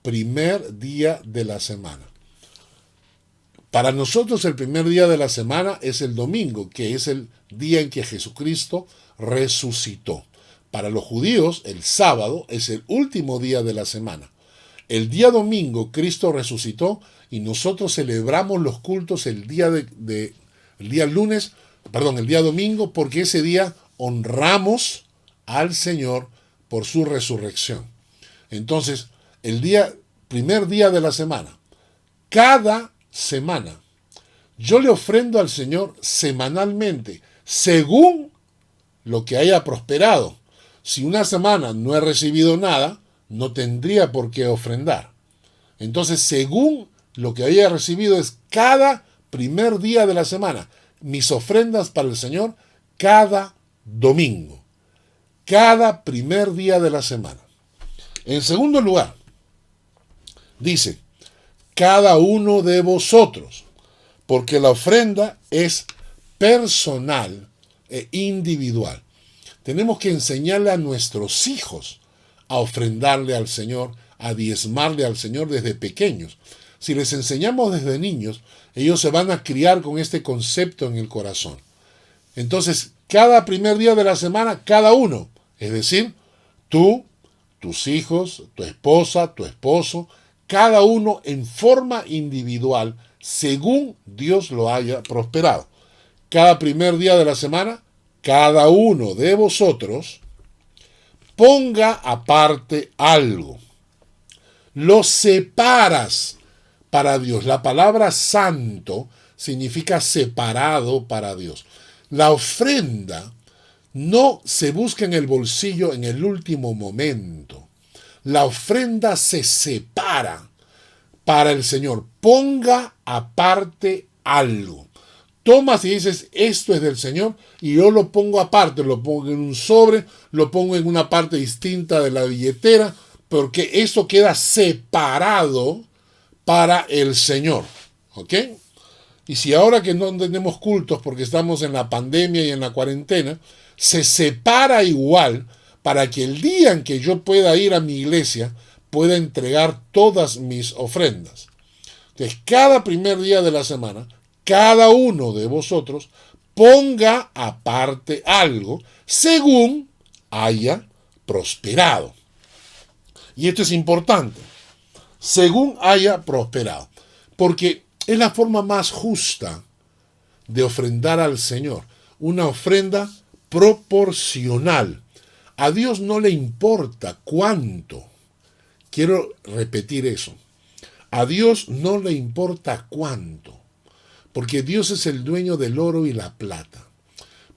primer día de la semana. Para nosotros el primer día de la semana es el domingo, que es el día en que Jesucristo resucitó. Para los judíos el sábado es el último día de la semana. El día domingo Cristo resucitó y nosotros celebramos los cultos el día domingo, porque ese día honramos al Señor por su resurrección. Entonces, el día primer día de la semana. Cada semana. Yo le ofrendo al Señor semanalmente, según lo que haya prosperado. Si una semana no he recibido nada, no tendría por qué ofrendar. Entonces, según lo que haya recibido es cada primer día de la semana. Mis ofrendas para el Señor cada domingo. Cada primer día de la semana. En segundo lugar, dice, cada uno de vosotros, porque la ofrenda es personal e individual. Tenemos que enseñarle a nuestros hijos a ofrendarle al Señor, a diezmarle al Señor desde pequeños. Si les enseñamos desde niños, ellos se van a criar con este concepto en el corazón. Entonces, cada primer día de la semana, cada uno, es decir, tú, tus hijos, tu esposa, tu esposo, cada uno en forma individual, según Dios lo haya prosperado. Cada primer día de la semana, cada uno de vosotros ponga aparte algo. Lo separas para Dios. La palabra santo significa separado para Dios. La ofrenda no se busca en el bolsillo en el último momento. La ofrenda se separa para el Señor. Ponga aparte algo. Tomas y dices, esto es del Señor, y yo lo pongo aparte, lo pongo en un sobre, lo pongo en una parte distinta de la billetera, porque eso queda separado para el Señor. ¿Ok? Y si ahora que no tenemos cultos porque estamos en la pandemia y en la cuarentena, se separa igual para que el día en que yo pueda ir a mi iglesia, pueda entregar todas mis ofrendas. Entonces, cada primer día de la semana, cada uno de vosotros ponga aparte algo según haya prosperado. Y esto es importante, según haya prosperado, porque es la forma más justa de ofrendar al Señor, una ofrenda proporcional. A Dios no le importa cuánto. Quiero repetir eso. A Dios no le importa cuánto, porque Dios es el dueño del oro y la plata.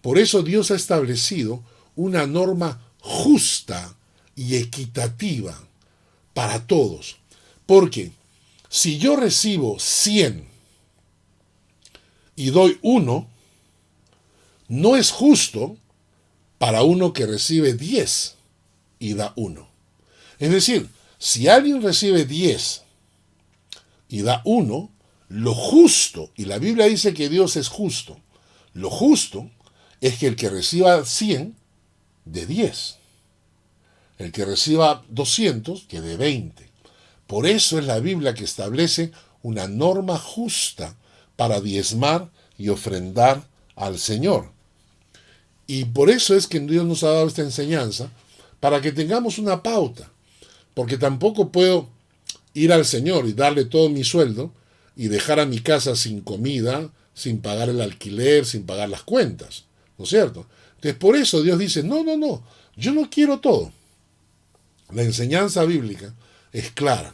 Por eso Dios ha establecido una norma justa y equitativa para todos. Porque si yo recibo 100 y doy 1, no es justo para uno que recibe 10 y da 1. Es decir, si alguien recibe 10 y da 1, lo justo, y la Biblia dice que Dios es justo, lo justo es que el que reciba 100 de 10, el que reciba 200 que de 20. Por eso es la Biblia que establece una norma justa para diezmar y ofrendar al Señor. Y por eso es que Dios nos ha dado esta enseñanza, para que tengamos una pauta. Porque tampoco puedo ir al Señor y darle todo mi sueldo y dejar a mi casa sin comida, sin pagar el alquiler, sin pagar las cuentas. ¿No es cierto? Entonces por eso Dios dice, no, yo no quiero todo. La enseñanza bíblica es clara.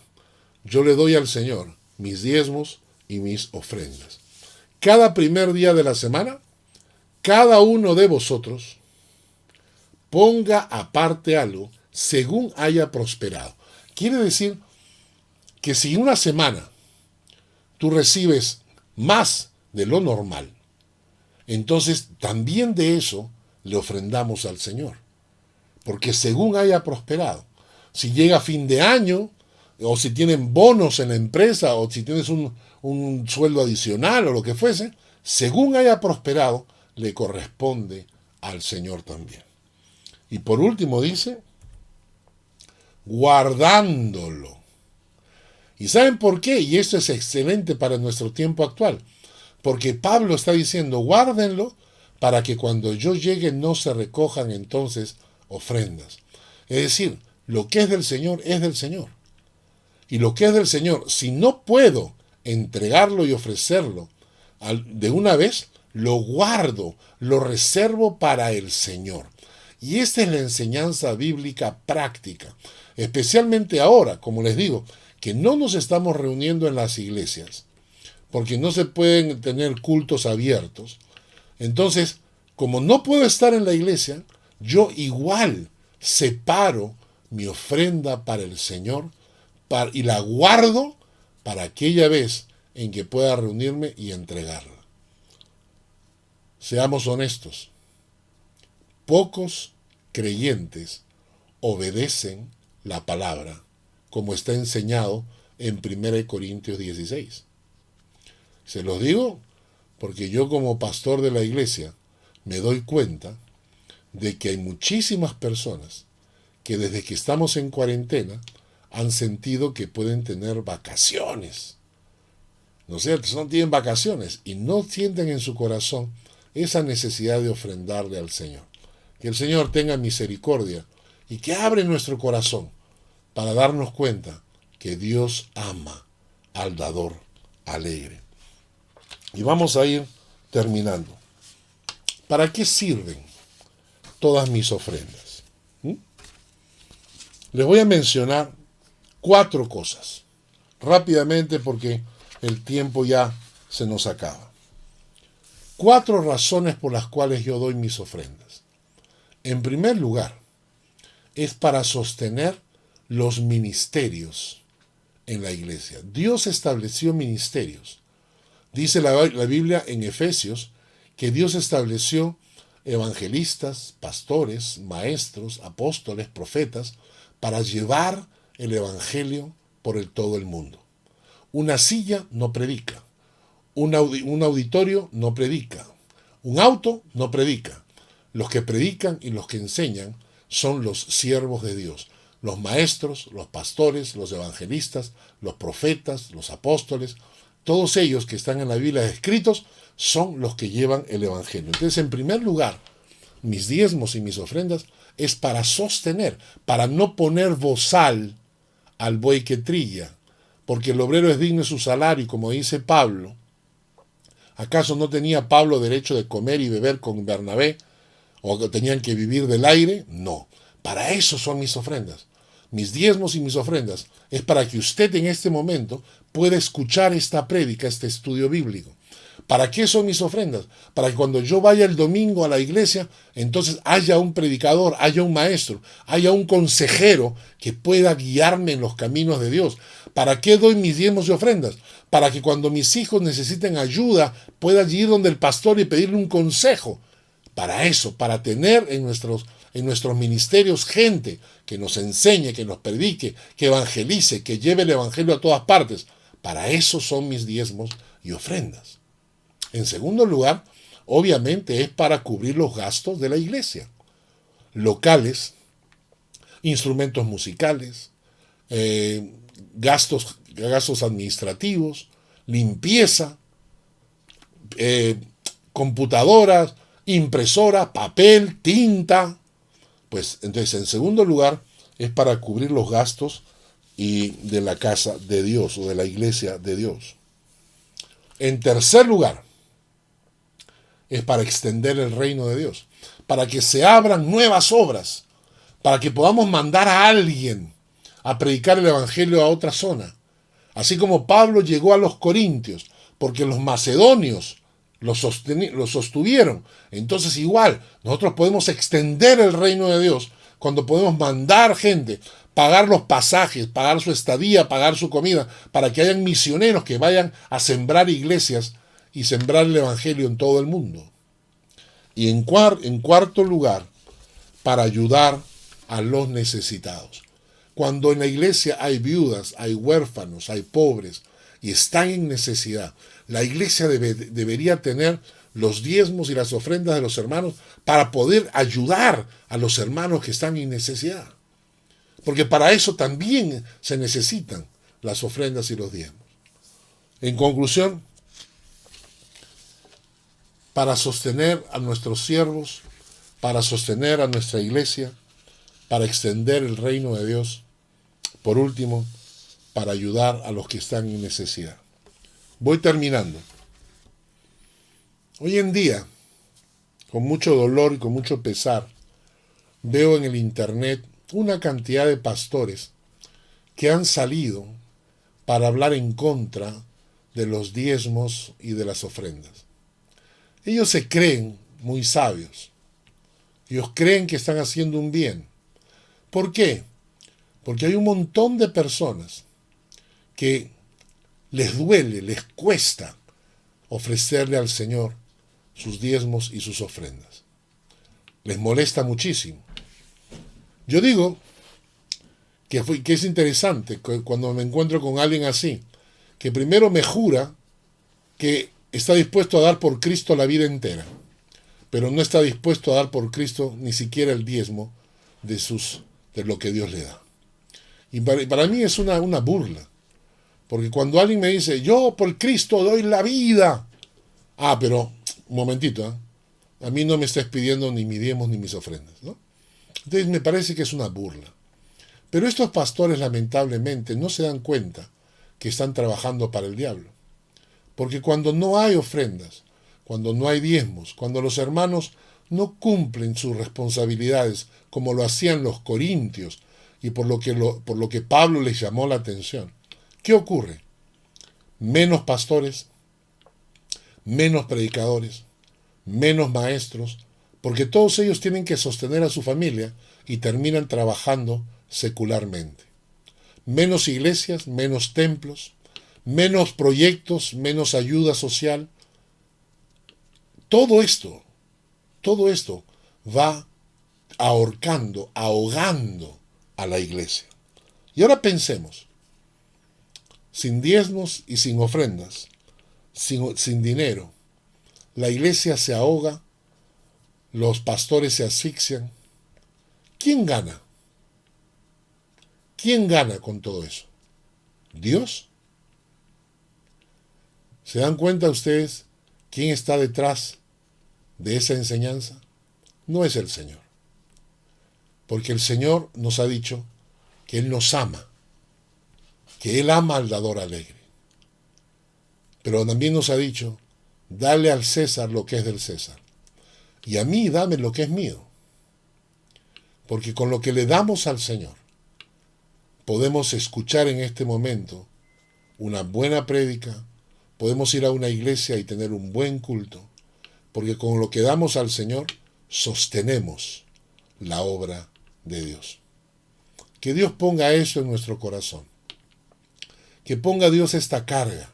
Yo le doy al Señor mis diezmos y mis ofrendas. Cada primer día de la semana, cada uno de vosotros ponga aparte algo según haya prosperado. Quiere decir que si una semana tú recibes más de lo normal, entonces también de eso le ofrendamos al Señor. Porque según haya prosperado, si llega fin de año, o si tienen bonos en la empresa, o si tienes un sueldo adicional o lo que fuese, según haya prosperado, le corresponde al Señor también. Y por último dice, guardándolo. ¿Y saben por qué? Y esto es excelente para nuestro tiempo actual. Porque Pablo está diciendo, guárdenlo para que cuando yo llegue no se recojan entonces ofrendas. Es decir, lo que es del Señor es del Señor. Y lo que es del Señor, si no puedo entregarlo y ofrecerlo de una vez, lo guardo, lo reservo para el Señor. Y esta es la enseñanza bíblica práctica. Especialmente ahora, como les digo, que no nos estamos reuniendo en las iglesias, porque no se pueden tener cultos abiertos, entonces, como no puedo estar en la iglesia, yo igual separo mi ofrenda para el Señor y la guardo para aquella vez en que pueda reunirme y entregarla. Seamos honestos. Pocos creyentes obedecen la palabra como está enseñado en 1 Corintios 16. Se los digo porque yo como pastor de la iglesia me doy cuenta de que hay muchísimas personas que desde que estamos en cuarentena han sentido que pueden tener vacaciones. ¿No es cierto? No tienen vacaciones y no sienten en su corazón esa necesidad de ofrendarle al Señor. Que el Señor tenga misericordia y que abre nuestro corazón para darnos cuenta que Dios ama al dador alegre. Y vamos a ir terminando. ¿Para qué sirven todas mis ofrendas? Les voy a mencionar 4 cosas, rápidamente porque el tiempo ya se nos acaba. 4 razones por las cuales yo doy mis ofrendas. En primer lugar, es para sostener los ministerios en la iglesia. Dios estableció ministerios. Dice la Biblia en Efesios que Dios estableció evangelistas, pastores, maestros, apóstoles, profetas, para llevar el evangelio por todo el mundo. Una silla no predica, un auditorio no predica, un auto no predica. Los que predican y los que enseñan son los siervos de Dios, los maestros, los pastores, los evangelistas, los profetas, los apóstoles. Todos ellos que están en la Biblia escritos son los que llevan el evangelio. Entonces, en primer lugar, mis diezmos y mis ofrendas es para sostener, para no poner bozal al buey que trilla, porque el obrero es digno de su salario, como dice Pablo. ¿Acaso no tenía Pablo derecho de comer y beber con Bernabé? ¿O que tenían que vivir del aire? No. Para eso son mis ofrendas. Mis diezmos y mis ofrendas es para que usted en este momento pueda escuchar esta prédica, este estudio bíblico. ¿Para qué son mis ofrendas? Para que cuando yo vaya el domingo a la iglesia, entonces haya un predicador, haya un maestro, haya un consejero que pueda guiarme en los caminos de Dios. ¿Para qué doy mis diezmos y ofrendas? Para que cuando mis hijos necesiten ayuda, pueda ir donde el pastor y pedirle un consejo. Para eso, para tener en nuestros ministerios gente que nos enseñe, que nos predique, que evangelice, que lleve el evangelio a todas partes. Para eso son mis diezmos y ofrendas. En segundo lugar, obviamente es para cubrir los gastos de la iglesia. Locales, instrumentos musicales, gastos administrativos, limpieza, computadoras, impresora, papel, tinta. Pues entonces, en segundo lugar, es para cubrir los gastos de la casa de Dios o de la iglesia de Dios. En tercer lugar, es para extender el reino de Dios, para que se abran nuevas obras, para que podamos mandar a alguien a predicar el evangelio a otra zona. Así como Pablo llegó a los corintios, porque los macedonios los sostuvieron. Entonces igual, nosotros podemos extender el reino de Dios cuando podemos mandar gente, pagar los pasajes, pagar su estadía, pagar su comida, para que hayan misioneros que vayan a sembrar iglesias y sembrar el evangelio en todo el mundo. Y en cuarto lugar, para ayudar a los necesitados. Cuando en la iglesia hay viudas, hay huérfanos, hay pobres y están en necesidad, la iglesia debería tener los diezmos y las ofrendas de los hermanos para poder ayudar a los hermanos que están en necesidad. Porque para eso también se necesitan las ofrendas y los diezmos. En conclusión, para sostener a nuestros siervos, para sostener a nuestra iglesia, para extender el reino de Dios. Por último, para ayudar a los que están en necesidad. Voy terminando. Hoy en día, con mucho dolor y con mucho pesar, veo en el internet una cantidad de pastores que han salido para hablar en contra de los diezmos y de las ofrendas. Ellos se creen muy sabios. Ellos creen que están haciendo un bien. ¿Por qué? Porque hay un montón de personas que les duele, les cuesta ofrecerle al Señor sus diezmos y sus ofrendas. Les molesta muchísimo. Yo digo que es interesante cuando me encuentro con alguien así, que primero me jura que está dispuesto a dar por Cristo la vida entera, pero no está dispuesto a dar por Cristo ni siquiera el diezmo de lo que Dios le da. Y para mí es una burla, porque cuando alguien me dice, yo por Cristo doy la vida, pero un momentito, a mí no me estás pidiendo ni mis diezmos ni mis ofrendas, ¿no? Entonces me parece que es una burla. Pero estos pastores lamentablemente no se dan cuenta que están trabajando para el diablo. Porque cuando no hay ofrendas, cuando no hay diezmos, cuando los hermanos no cumplen sus responsabilidades como lo hacían los corintios y por lo que Pablo les llamó la atención, ¿qué ocurre? Menos pastores, menos predicadores, menos maestros, porque todos ellos tienen que sostener a su familia y terminan trabajando secularmente. Menos iglesias, menos templos, menos proyectos, menos ayuda social. Todo esto va ahorcando, ahogando a la iglesia. Y ahora pensemos, sin diezmos y sin ofrendas, sin dinero, la iglesia se ahoga, los pastores se asfixian. ¿Quién gana? ¿Quién gana con todo eso? ¿Dios? ¿Se dan cuenta ustedes quién está detrás de esa enseñanza? No es el Señor. Porque el Señor nos ha dicho que Él nos ama, que Él ama al dador alegre. Pero también nos ha dicho, dale al César lo que es del César. Y a mí dame lo que es mío. Porque con lo que le damos al Señor, podemos escuchar en este momento una buena prédica, podemos ir a una iglesia y tener un buen culto, porque con lo que damos al Señor, sostenemos la obra de Dios. Que Dios ponga eso en nuestro corazón. Que ponga Dios esta carga,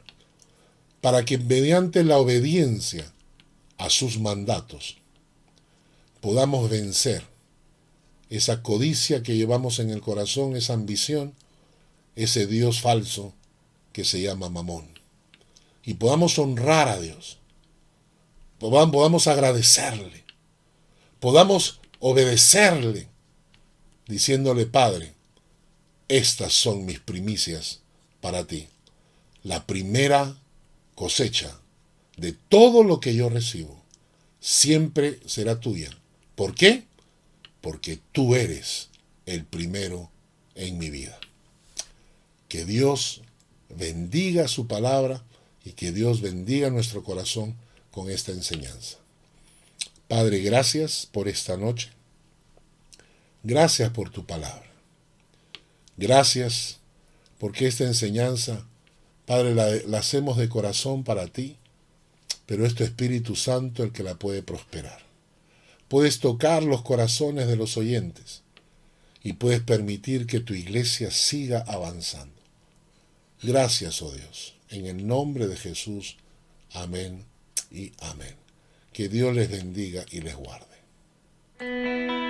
para que mediante la obediencia a sus mandatos, podamos vencer esa codicia que llevamos en el corazón, esa ambición, ese Dios falso que se llama Mamón. Y podamos honrar a Dios, podamos agradecerle, podamos obedecerle, diciéndole, Padre, estas son mis primicias para ti. La primera cosecha de todo lo que yo recibo siempre será tuya. ¿Por qué? Porque tú eres el primero en mi vida. Que Dios bendiga su palabra y que Dios bendiga nuestro corazón con esta enseñanza. Padre, gracias por esta noche. Gracias por tu palabra. Gracias porque esta enseñanza, Padre, la hacemos de corazón para ti, pero es tu Espíritu Santo el que la puede prosperar. Puedes tocar los corazones de los oyentes y puedes permitir que tu iglesia siga avanzando. Gracias, oh Dios. En el nombre de Jesús. Amén y amén. Que Dios les bendiga y les guarde.